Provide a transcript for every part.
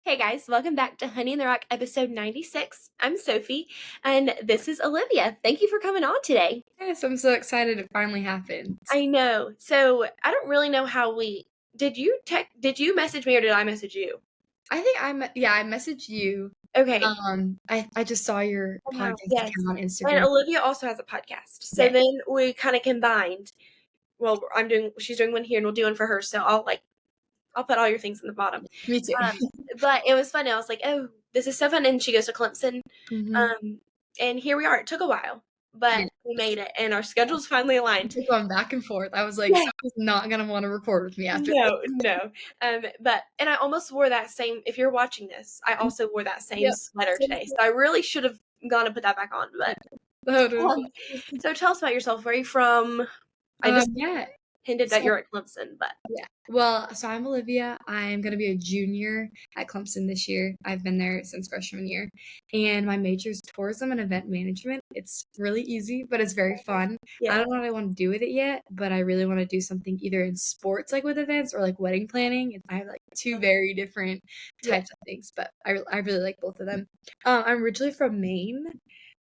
Hey guys, welcome back to Honey in the Rock episode 96. I'm Sophie, and this is Alyvia. Thank you for coming on today. Yes, I'm so excited it finally happened. I know. So I don't really know how we did you message me or did I message you? I think I messaged you. Okay. I just saw your Oh, wow. podcast Yes. account on And Instagram. Alyvia also has a podcast. So Yes, then we kind of combined. Well, she's doing one here and we'll do one for her. So I'll put all your things in the bottom. me too. Um, but it was funny. I was like, oh, this is so fun. And she goes to Clemson. Mhm. Um, and here we are. It took a while, but Yeah, we made it, and our schedules finally we aligned. kept going back and forth. I was like, Yes. "Someone's not gonna wanna record with me after No, no. And I almost wore that same. If you're watching this, I this." also wore that same Yep. sweater Same today. So here. I really should have gone and put that back on. But Totally. um, so tell us about yourself. Where are you from? I just Yeah. hinted that So you're at Clemson, but Yeah. Well, so I'm Alyvia. I'm gonna be a junior at Clemson this year. I've been there since freshman year, and my major is tourism and event management. It's really easy, but it's very fun. I yeah, don't know what I want to do with it yet, but I really want to do something either in sports, like with events, or like wedding planning. I have like two very different yeah. types of things, but I really like both of them. I'm originally from Maine.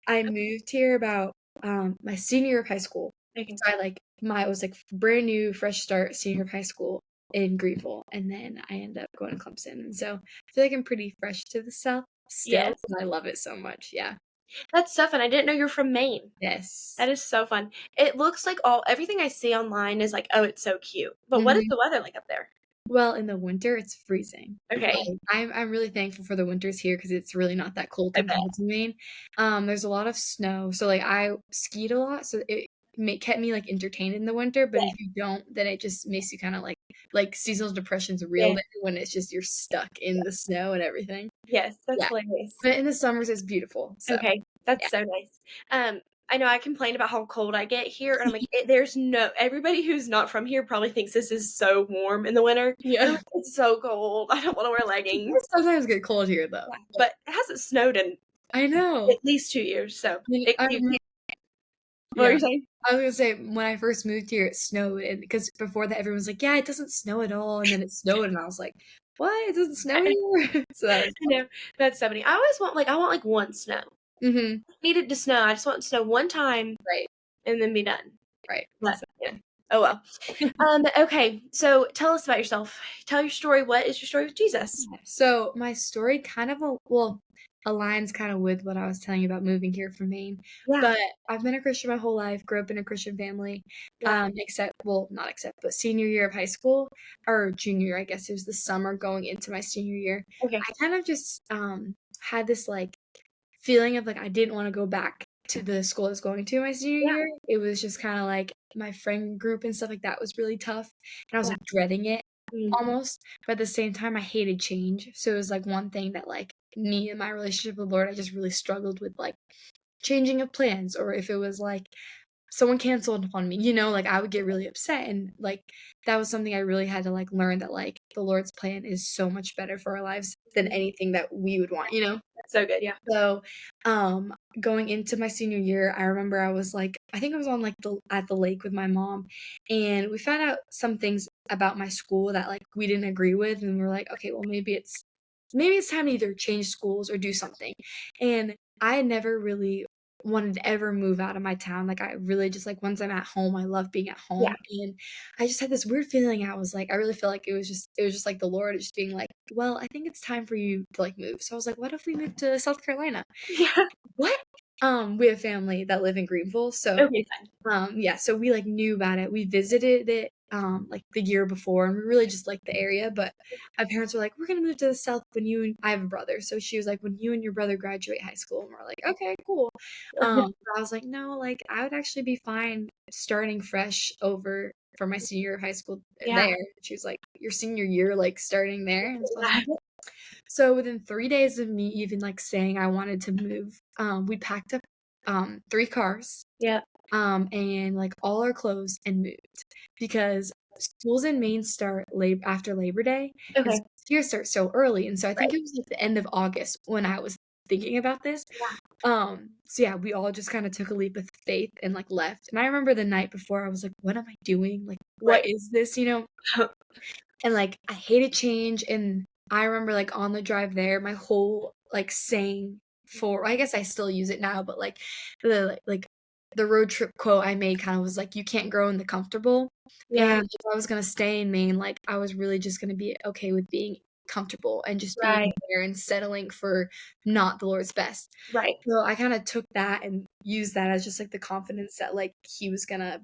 I moved here about my senior year of high school. Okay. So I like my it was like brand new, fresh start senior of high school in Greenville, and then I ended up going to Clemson. And so I feel like I'm pretty fresh to the South still, Yes, and I love it so much. Yeah. that's so fun. I didn't know you're from Maine. Yes. That is so fun. It looks like everything I see online is like, oh, it's so cute. But what is Mhm. the weather like up there? Well, in the winter, it's freezing. Okay, Like, I'm really thankful for the winters here because it's really not that cold I bet. compared to Maine. There's a lot of snow, so, like, I skied a lot, so it kept me, like, entertained in the winter, but Yeah, if you don't, then it just makes you kinda like, seasonal depression's real yeah, there when it's just you're stuck in the snow and everything. yes, that's Yeah. hilarious. But in the summers, it's beautiful, so, Okay, that's yeah. so nice. I know I complained about how cold I get here, and I'm like, there's no everybody who's not from here probably thinks this is so warm in the winter, and I'm Yeah. like, "It's so cold, I don't wanna wear It leggings." does sometimes get cold here, though. Yeah, but it hasn't snowed in I know. at least 2 years, so I it I you remember can't. What were Yeah. you saying? I was gonna say, when I first moved here, it snowed, and because before that, everyone was like, "Yeah, it doesn't snow at all," and then it snowed, and I was like, "What? It doesn't snow I here?" So that was fun. know, that's so funny. I always want, like, 1 snow. Mhm. Need it to snow, I just want it to snow 1 time Right, and then be done, right. but, So yeah. Oh, well. Okay, so tell us about yourself. Tell your story. What is your story with Jesus? yeah. So my story kind of aligns kinda with what I was telling you about moving here from Maine, Yeah, but I've been a Christian my whole life, grew up in a Christian family, yeah, not except, but senior year of high school or junior year, I guess it was the summer going into my senior year, okay, I kind of just, had this, like, feeling of, like, I didn't wanna go back to the school I was going to my senior yeah, year. It was just kinda like my friend group and stuff like that was really tough, and I was, yeah, like, dreading it mm, almost, but at the same time, I hated change, so it was, like, one thing that, like, me and my relationship with the Lord, I just really struggled with, like, changing of plans, or if it was, like, someone canceled on me, like, I would get really upset, and, like, that was something I really had to, like, learn that, like, the Lord's plan is so much better for our lives than mm, anything that we would want, you know? that's so good, yeah, So, going into my senior year, I remember I was, like I think I was on, like, the at the lake with my mom, and we found out some things about my school that, like, we didn't agree with, and we're like, "Okay, well, maybe it's time to either change schools or do something." And I had never really wanted to ever move out of my town, like, I really just like, once I'm at home, I love being at yeah, home, and I just had this weird feeling, I was like I really feel like it was just, like, the Lord just being like, "Well, I think it's time for you to, like, move." So I was like, "What if we move to South Carolina?" yeah, "What?" We have family that live in Greenville, so okay, fine, yeah, so we, like, knew about it. We visited it, like, the year before, and we really just liked the area, but my parents were like, "We're gonna move to the South when you and" I have a brother, so she was like, "When you and your brother graduate high school," and we're like, "Okay, cool." But I was like, "No, like, I would actually be fine starting fresh over for my senior year of high school yeah, there." She was like, "Your senior year, like, starting there?" And so I was yeah, like, so within 3 days of me even, like, saying I wanted to move, we packed up, 3 cars, yeah, and, like, all our clothes and moved because schools in Maine start after Labor Day, and okay, here starts so early, and so I think right, it was, like, the end of August when I was thinking about this. yeah, So yeah, we all just kinda took a leap of faith and, like, left, and I remember the night before, I was like, "What am I doing? Like, what right, is this?" And, like, I hated change, and I remember, like, on the drive there, my whole, like, saying for I guess I still use it now, but, the road trip quote I made kinda was like, "You can't grow in the comfortable," and Yeah, if I was gonna stay in Maine, like, I was really just gonna be okay with being comfortable and just being right, there and settling for not the Lord's best. right. So I kinda took that and used that as just, like, the confidence that, like, he was gonna,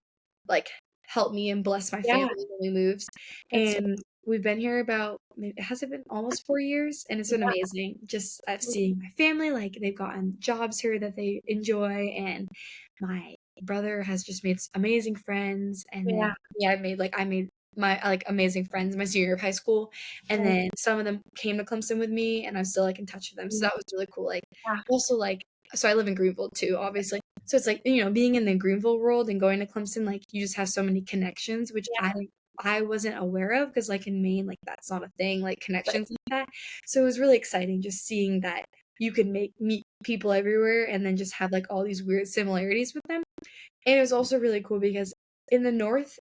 like, help me and bless my family Yeah, when we moved, that's so and we've been here about has it been almost 4 years? And it's been yeah, amazing just, seeing my family, like, they've gotten jobs here that they enjoy, and my brother has just made amazing friends, and then yeah, yeah, I made my, like, amazing friends my senior year of high school, and right, then some of them came to Clemson with me, and I'm still, like, in touch with them, so mm, that was really cool, like, yeah, also, like so I live in Greenville too, obviously. So it's like, being in the Greenville world and going to Clemson, like, you just have so many connections, which yeah, I wasn't aware of because, like, in Maine, like, that's not a thing, like, right, connections like that. So it was really exciting just seeing that you can meet people everywhere and then just have, like, all these weird similarities with them. And it was also really cool because in the North,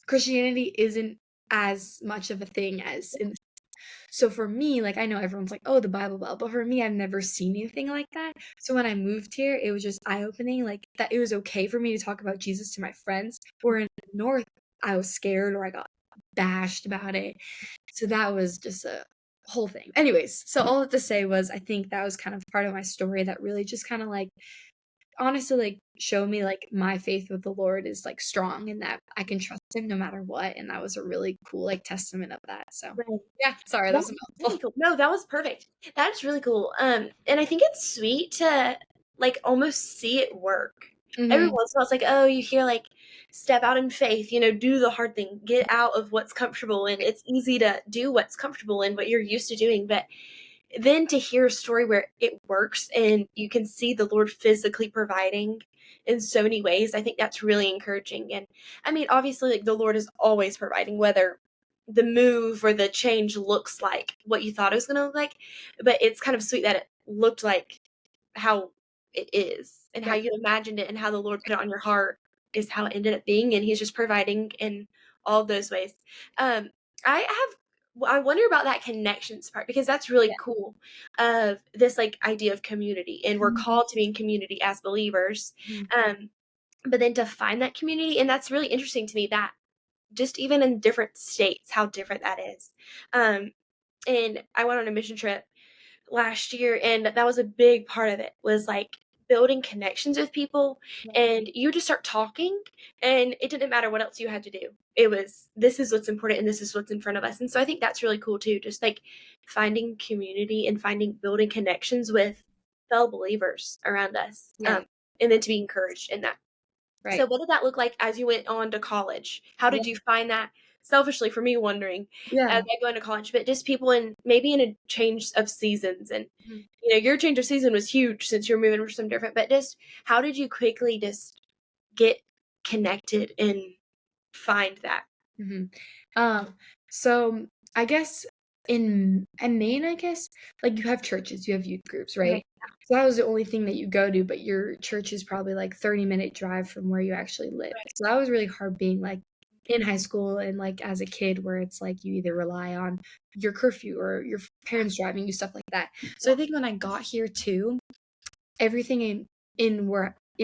Christianity isn't as much of a thing as in so for me, like, I know everyone's like, "Oh, the Bible Belt," but for me, I've never seen anything like that. So when I moved here, it was just eye-opening, like, that it was okay for me to talk about Jesus to my friends, where in the North, I was scared or I got bashed about it. So that was just a whole thing. Anyways, so all that to say was I think that was kind of part of my story that really just kinda, like, honestly, like, show me, like, my faith with the Lord is, like, strong and that I can trust him no matter what, and that was a really cool, like, testament of that, so right. yeah, sorry, that That's was a really mouthful. cool. No, that was perfect. That's really cool. And I think it's sweet to like almost see it work. Every Mhm. once in a while, it's like, oh, you hear like step out in faith, do the hard thing, get out of what's comfortable, and it's easy to do what's comfortable and what you're used to doing. But then to hear a story where it works and you can see the Lord physically providing in so many ways, I think that's really encouraging. And I mean, obviously, like the Lord is always providing, whether the move or the change looks like what you thought it was going to look like. But it's kind of sweet that it looked like how it is and how Yep. you imagined it and how the Lord put it on your heart is how it ended up being. And He's just providing in all of those ways. Um, I wonder about that connections part because that's really Yeah. cool of this like idea of community and we're Mhm. called to be in community as believers. Mhm. Um, but then to find that community, and that's really interesting to me that just even in different states, how different that is. Um, and I went on a mission trip last year, and that was a big part of it, was, like, building connections with people, Right. and you just start talking, and it didn't matter what else you had to do. It was, "This is what's important, and this is what's in front of us," and so I think that's really cool too, just, like, finding community and building connections with fellow believers around us, Yeah. and then to be encouraged in that. So Right. what did that look like as you went on to college? How Yeah. did you find that? Selfishly for me wondering, as Yeah. I go into college, but just people in maybe in a change of seasons and, Mhm. your change of season was huge since you're moving for some different, but just how did you quickly just get connected and find that? Mhm. Um, so I guess in Maine, I guess, like, you have churches, you have youth groups, Okay. right? So that was the only thing that you go to, but your church is probably, like, 30-minute drive from where you actually live. Right. So that was really hard being, like, in high school and, like, as a kid where it's, like, you either rely on your curfew or your parents driving you, stuff like that. So I Yeah. think when I got here too, everything in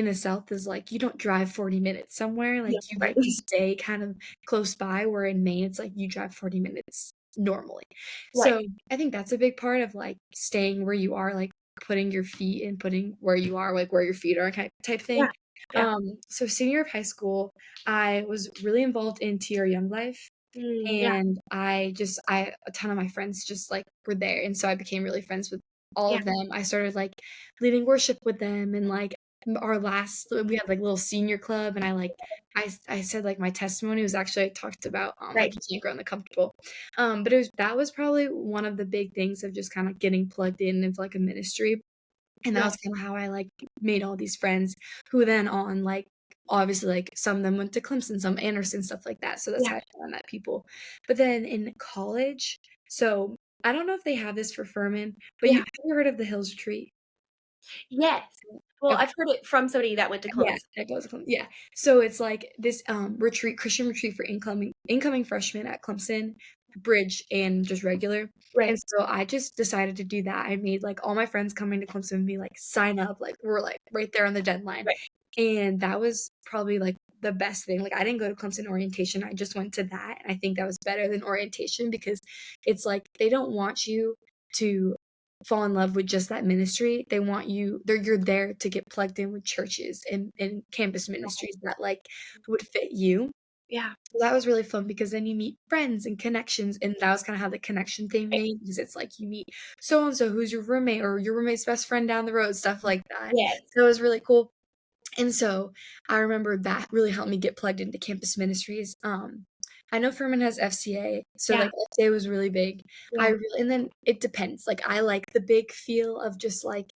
the South is like, you don't drive 40 minutes somewhere, Yeah, like, you right. get to stay kind of close by, where in Maine, it's like you drive 40 minutes normally. Right. So, I think that's a big part of, like, staying where you are, like, putting your feet and putting where you are, like, where your feet are type Yeah. thing. Yeah. So senior of high school, I was really involved in TR Young Life, Yeah. and I a ton of my friends just, like, were there, and so I became really friends with all Yeah. of them. I started, like, leading worship with them and, like, our last we had, like, little senior club, and I said, like, my testimony was actually I talked about, like, Right. you can't grow in the comfortable. But it was that was probably one of the big things of just kinda getting plugged in into, like, a ministry, and that Yeah. was kinda how I, like, made all these friends who then on, like obviously, like, some of them went to Clemson, some Anderson, stuff like that, so that's Yeah. how I met people. But then in college so, I don't know if they have this for Furman, but Yeah. have you heard of the Hills Retreat? Yes. Well, Okay. I've heard it from somebody that went to Yeah, Clemson. that goes with yeah. So it's like this, retreat Christian retreat for incoming freshmen at Clemson. bridge and just regular. And Right. so I just decided to do that. I made, like, all my friends coming to Clemson and be like, "Sign up," like, we're, like, right there on the deadline. Right. And that was probably, like, the best thing. Like, I didn't go to Clemson orientation, I just went to that, and I think that was better than orientation because it's like, they don't want you to fall in love with just that ministry. They want you're there to get plugged in with churches and campus ministries that, like, would fit you. Yeah. So that was really fun because then you meet friends and connections, and that was kinda how the connection thing Right. made because it's like you meet so and so who's your roommate or your roommate's best friend down the road, stuff like that. Yes. So it was really cool. And so, I remember that really helped me get plugged into campus ministries. I know Furman has FCA, so, Yeah. like, FCA was really big. I Yeah. really and then it depends, like, I like the big feel of just, like,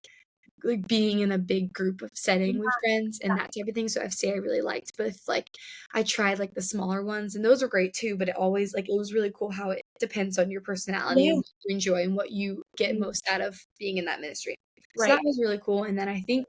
being in a big group of setting with friends and that type of thing, so FCA I really liked, but if, like, I tried, like, the smaller ones, and those were great too, but it always like, it was really cool how it depends on your personality and Yeah. what you enjoy and what you get Mhm. most out of being in that ministry. So that Right. was really cool, and then I think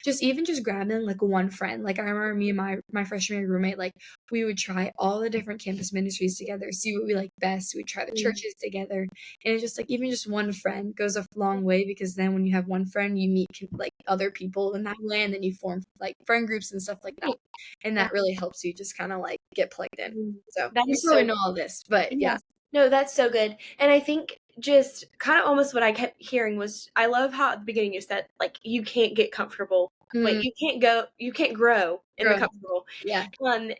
just grabbing, like, one friend, like, I remember me and my freshman year roommate, like, we would try all the different campus ministries together, see what we liked best, we'd try the Mhm. churches together, and it's just, like, even just one friend goes a long way because then when you have one friend, you meet like, other people in that way, and then you form, like, friend groups and stuff like that, Right. and Yeah. that really helps you just kinda, like, get plugged in. Mhm. So, That you is probably so know all this, but yeah. Yes. No, that's so good. And I think just kind of almost what I kept hearing was I love how at the beginning you said, like, you can't get comfortable. Like, Mm, you can't grow in the growing. comfortable. Yeah,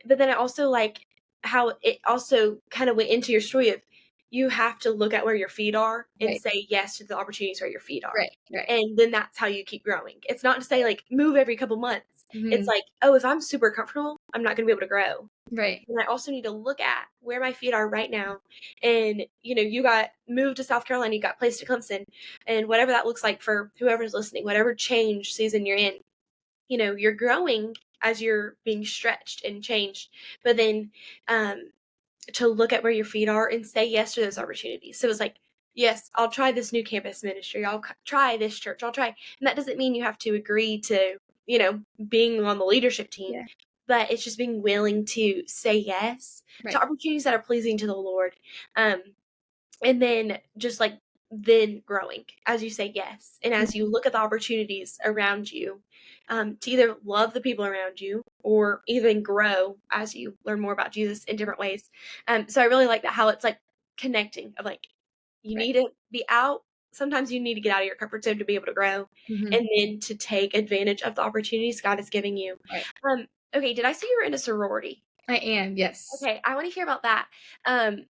But then I also like how it also kind of went into your story of you have to look at where your feet are and right, say yes to the opportunities where your feet are. right. And then that's how you keep growing. It's not to say like move every couple months. It's Mhm, like, oh, if I'm super comfortable, I'm not going to be able to grow. right, And I also need to look at where my feet are right now. And, you got moved to South Carolina, you got placed at Clemson, and whatever that looks like for whoever's listening, whatever change season you're in, you're growing as you're being stretched and changed. But then um, to look at where your feet are and say yes to those opportunities. So it's like, yes, I'll try this new campus ministry. I'll try this church. I'll try. And that doesn't mean you have to agree to, being on the leadership team, yeah, but it's just being willing to say yes to right, opportunities that are pleasing to the Lord. Um, and then just like then growing as you say yes and as you mhm, look at the opportunities around you, to either love the people around you or even grow as you learn more about Jesus in different ways. So I really like that how it's like connecting of like you right, need to be out, sometimes you need to get out of your comfort zone to be able to grow mhm, and then to take advantage of the opportunities God is giving you. right. Okay, did I say you were in a sorority? I am, yes. Okay, I wanna hear about that, um,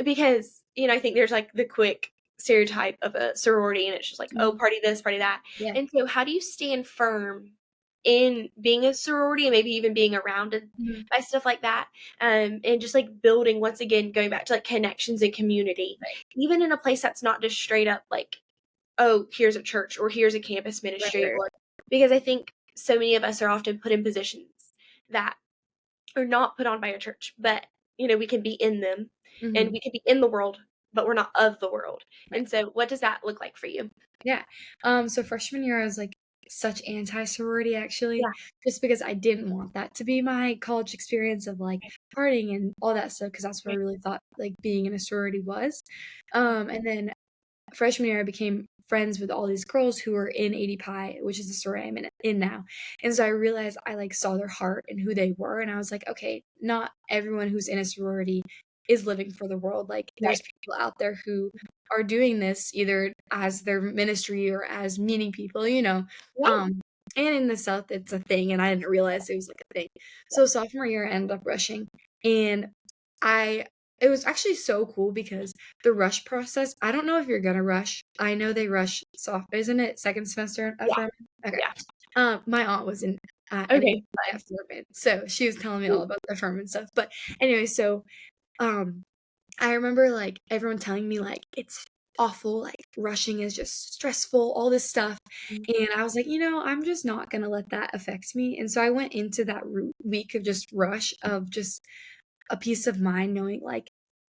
because, I think there's, like, the quick stereotype of a sorority, and it's just like, "Oh, Mhm, party this, party that," yeah, and so how do you stand firm in being a sorority and maybe even being surrounded mhm, by stuff like that, and just, like, building once again, going back to, like, connections and community, right, even in a place that's not just straight up like, "Oh, here's a church," or "Here's a campus right, ministry," right, or because I think so many of us are often put in positions that or not put on by a church, but, we can be in them, and mhm, we can be in the world, but we're not of the world. right. And so what does that look like for you? Yeah. So freshman year, I was like such anti-sorority actually, Yeah. just because I didn't want that to be my college experience of like Right, partying and all that stuff, because that's what I right, really thought like being in a sorority was. And then freshman year, I became friends with all these girls who were in 80 Pi, which is the sorority I'm in now. And so I realized I like saw their heart and who they were, and I was like, okay, not everyone who's in a sorority is living for the world. Like, right. there's people out there who are doing this either as their ministry or as meeting people, you know. Yeah, Um, and in the South, it's a thing, and I didn't realize it was like a thing. So sophomore year, I ended up rushing, and I it was actually so cool because the rush process, I don't know if you're gonna rush. I know they rush isn't it second semester at yeah, Furman? Okay. yeah. My aunt was in an Okay, API fun. at Furman, so she was telling me all Ooh, about the Furman stuff. But anyway, so um, I remember like everyone telling me like it's awful, like rushing is just stressful, all this stuff. mm, And I was like, I'm just not gonna let that affect me. And so I went into that week of just rush of just a peace of mind knowing, like,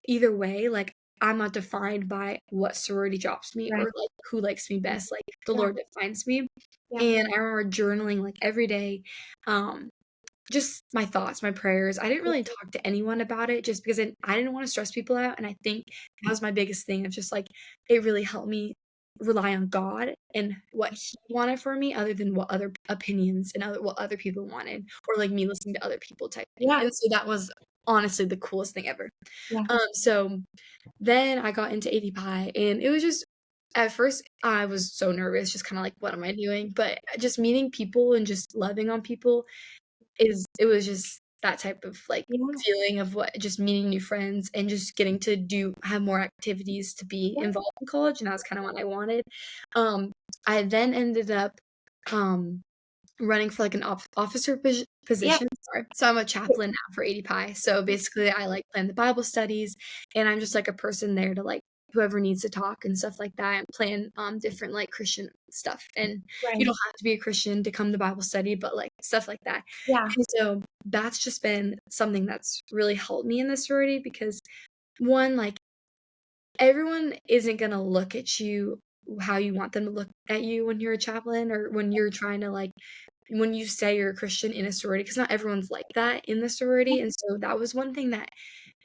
either way, like, I'm not defined by what sorority drops me or, right. like, who likes me Mm, best, like, the yeah, Lord defines me, yeah, and I remember journaling, like, every day, um, just my thoughts, my prayers. I didn't really talk to anyone about it just because I didn't wanna stress people out, and I think that was my biggest thing of just, like, it really helped me rely on God and what He wanted for me other than what other opinions and what other people wanted, or, like, me listening to other people type thing, Yeah. and so that was honestly the coolest thing ever. Yeah. So then I got into AD Pie, and it was just at first, I was so nervous, just kinda like, "What am I doing?" But just meeting people and just loving on people it was just that type of, like, Yeah. feeling of what just meeting new friends and just getting to have more activities to be Yeah. involved in college, and that's kinda what I wanted. Um, I then ended up, um running for, like, an officer Yeah. position, sorry. So I'm a chaplain now for AD Pi. So basically, I, like, plan the Bible studies, and I'm just, like, a person there to, like, whoever needs to talk and stuff like that, and plan, different, like, Christian stuff, and you Right. don't have to be a Christian to come to Bible study, but, like, stuff like that. Yeah. And so that's just been something that's really helped me in this sorority because, 1, like, everyone isn't gonna look at you how you want them to look at you when you're a chaplain or when you're trying to, like when you say you're a Christian in a sorority, because not everyone's like that in the sorority, and so that was one thing that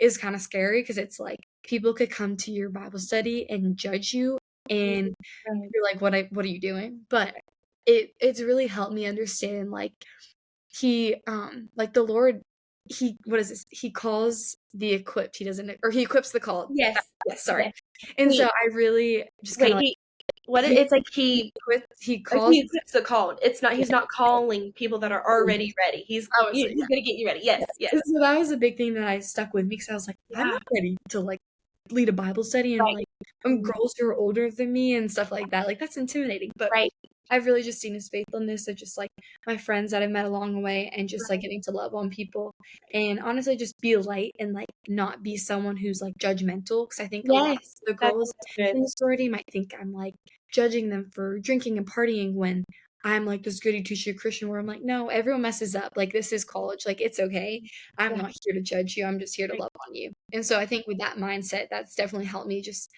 is kinda scary because it's like people could come to your Bible study and judge you, Mhm. and Right. you're like, what are you doing?" But it's really helped me understand, like, like, the Lord, he what is this? He calls the equipped, he doesn't or he equips the called. Yes. Yes, sorry. Yes. And so He I really just kinda, wait, like, it's like he calls he equips the called. It's not he's not calling people that are already ready. obviously, He's gonna get you ready. Yes, yeah, yes. and so that was a big thing that I stuck with me because I was like, "I'm Yeah. not ready to, like, lead a Bible study and, Right. like, Mhm. girls who are older than me and stuff like that." Like, that's intimidating, but Right. I've really just seen his faithfulness of just, like, my friends that I've met along the way and just, like, Right. getting to love on people and honestly just be a light and, like, not be someone who's, like, judgmental because I think a lot of Yes. the That's girls so good. in the sorority might think I'm, like, judging them for drinking and partying when I'm, like, this goody two-shoe Christian where I'm like, "No, everyone messes up, like, this is college, like, it's okay. I'm Yeah. not here to judge you, I'm just here to Right. love on you." And so I think with that mindset, that's definitely helped me just,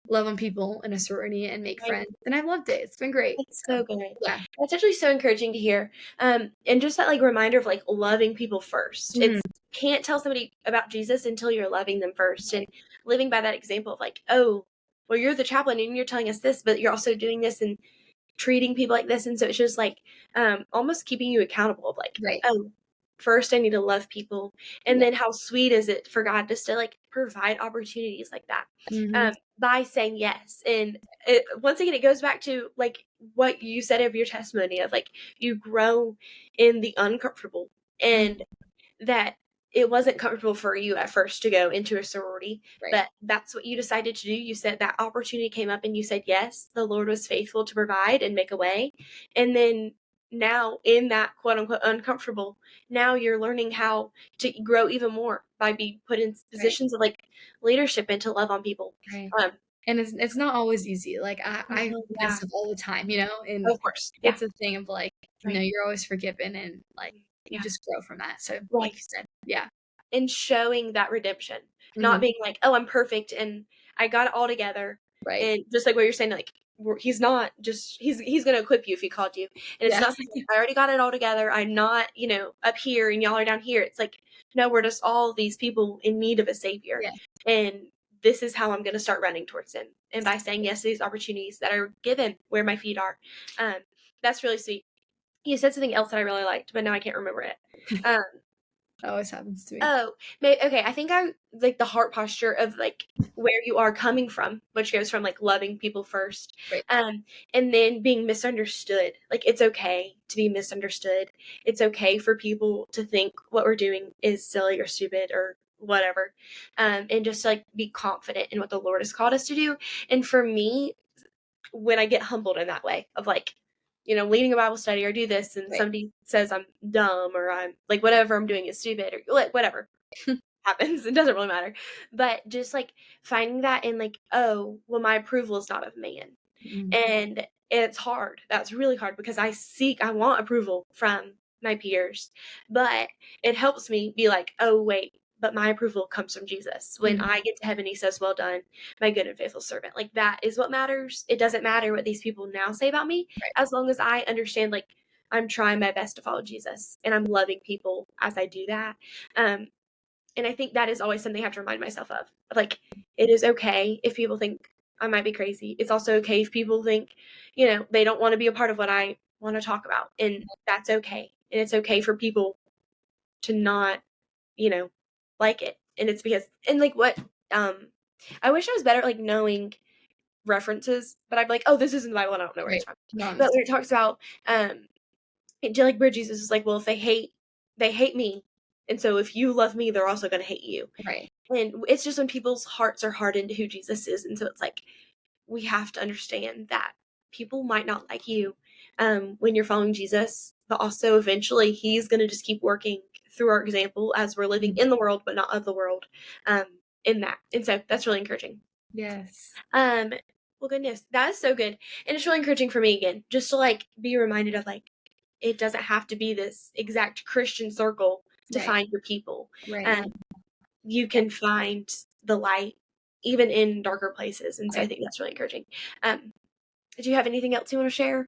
love on people in a sorority and make Right. friends, and I've loved it, it's been great. That's So, so good. yeah. That's actually so encouraging to hear. And just that like reminder of like loving people first. Mhm. It's can't tell somebody about Jesus until you're loving them first and living by that example of like, oh, well, you're the chaplain and you're telling us this, but you're also doing this and treating people like this. And so it's just like almost keeping you accountable of like, Right. oh, first I need to love people. And Yeah. then how sweet is it for God just to like provide opportunities like that Mhm. by saying yes. And once again, it goes back to like what you said of your testimony of like you grow in the uncomfortable Mhm. and that it wasn't comfortable for you at first to go into a sorority, Right. but that's what you decided to do. You said that opportunity came up and you said yes. The Lord was faithful to provide and make a way. And then now in that quote unquote uncomfortable, now you're learning how to grow even more by being put in Right. positions of like leadership and to love on people. Right. Um, And it's not always easy, like, I yeah, mess up all the time, and of course. Yeah, it's a thing of, like, right. you're always forgiven and, like, you Yeah, just grow from that, so, like right. you said, yeah. And showing that redemption, not Mhm. being like, "Oh, I'm perfect and I got it all together." Right. And just like what you're saying, like, he's not just he's gonna equip you if he called you. And it's Yeah. not saying, like, "I already got it all together. I'm not, up here and y'all are down here." It's like, "No, we're just all these people in need of a savior. Yeah. And this is how I'm gonna start running towards him." And by saying yes to these opportunities that are given where my feet are. Um, that's really sweet. You said something else that I really liked, but now I can't remember it. Um That always happens to me. Oh, okay, I think I like the heart posture of, like, where you are coming from, which goes from, like, loving people first, Right. and then being misunderstood. Like, it's okay to be misunderstood. It's okay for people to think what we're doing is silly or stupid or whatever, and just, like, be confident in what the Lord has called us to do, and for me, when I get humbled in that way of, like, leading a Bible study or do this and Right. somebody says I'm dumb or I'm like, whatever I'm doing is stupid or whatever happens. It doesn't really matter. But just like finding that in like, oh, well, my approval is not of man. Mhm. And it's hard. That's really hard because I want approval from my peers. But it helps me be like, oh, wait, but my approval comes from Jesus. When Mhm. I get to heaven, he says, well done, my good and faithful servant. Like that is what matters. It doesn't matter what these people now say about me Right. as long as I understand, like, I'm trying my best to follow Jesus, and I'm loving people as I do that. And I think that is always something I have to remind myself of. Like, it is okay if people think I might be crazy. It's also okay if people think, they don't want to be a part of what I want to talk about. And that's okay. And it's okay for people to not, you know, like it. And it's because, and like what, I wish I was better at like knowing references, but I'd be like, oh, this isn't the Bible and I don't know where it's Right. from. Not But when it talks about, like where Jesus is like, well, if they hate me. And so if you love me, they're also going to hate you. right. And it's just when people's hearts are hardened to who Jesus is. And so it's like, we have to understand that people might not like you when you're following Jesus, but also eventually he's going to just keep working through our example as we're living in the world, but not of the world um, in that. And so that's really encouraging. Yes. Um, well, goodness, that is so good. And it's really encouraging for me again, just to like be reminded of like, it doesn't have to be this exact Christian circle to Right. find your people. Right. You can find the light even in darker places. And so I Right. think that's really encouraging. Do you have anything else you want to share?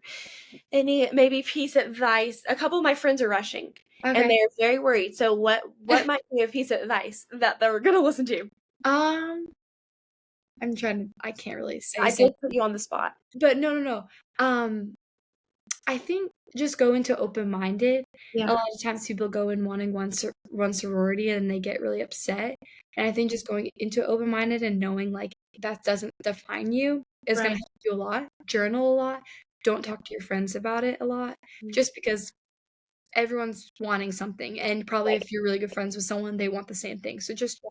Any maybe piece of advice? A couple of my friends are rushing and Okay. they're very worried. So what might be a piece of advice that they're going to listen to? I can't really say I something, did put you on the spot. but no. I think just go into open-minded. Yeah. A lot of times people go in wanting one sorority and they get really upset. And I think just going into open-minded and knowing like that doesn't define you is gonna Right. help you a lot. Journal a lot. Don't talk to your friends about it a lot. Just because everyone's wanting something, and probably Right. if you're really good friends with someone, they want the same thing. So just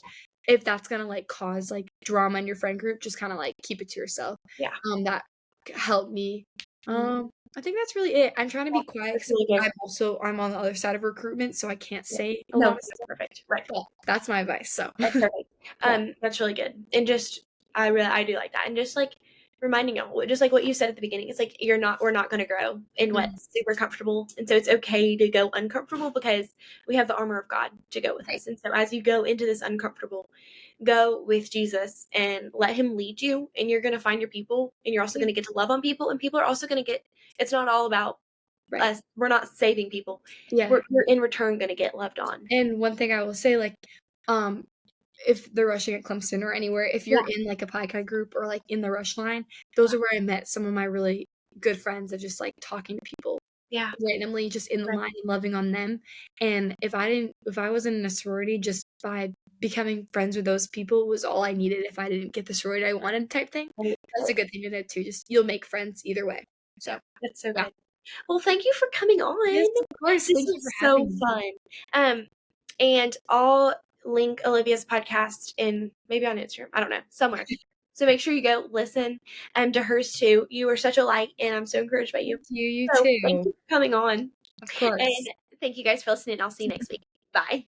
if that's gonna like cause like drama in your friend group, just kind of like keep it to yourself. Yeah. That helped me. Mhm. I think that's really it. I'm trying to be quiet That's because really good. I'm on the other side of recruitment, so I can't Yeah. say a No, lot of that's stuff. perfect. Right. But that's my advice. So That's perfect. yeah, That's really good. And just I do like that. And just like reminding y'all, just like what you said at the beginning, it's like we're not gonna grow in Mhm. what's super comfortable. And so it's okay to go uncomfortable because we have the armor of God to go with Right. us. And so as you go into this uncomfortable, go with Jesus and let him lead you and you're gonna find your people and you're also Yeah. gonna get to love on people and people are also gonna get it's not all about Right. us. We're not saving people. Yeah. We're in return gonna get loved on. And one thing I will say, like, um, if they're rushing at Clemson or anywhere, if Yeah. you're in like a Pi Chi group or like in the rush line, those are where I met some of my really good friends of just like talking to people Yeah. randomly just in the Right. line and loving on them. And if I wasn't in a sorority, just by becoming friends with those people was all I needed if I didn't get the sorority I wanted type thing. Right. That's a good thing to know too. Just you'll make friends either way. Yeah, So that's so yeah. good. Well, thank you for coming Yes, on. of course. This Thank you was for so having me. fun. Um, and I'll link Olivia's podcast in maybe on Instagram. I don't know, somewhere. So make sure you go listen to hers too. You are such a light, and I'm so encouraged by you. Thank you. You So thank too. you for coming on. Of And course. thank you guys for listening. I'll see you next week. Bye.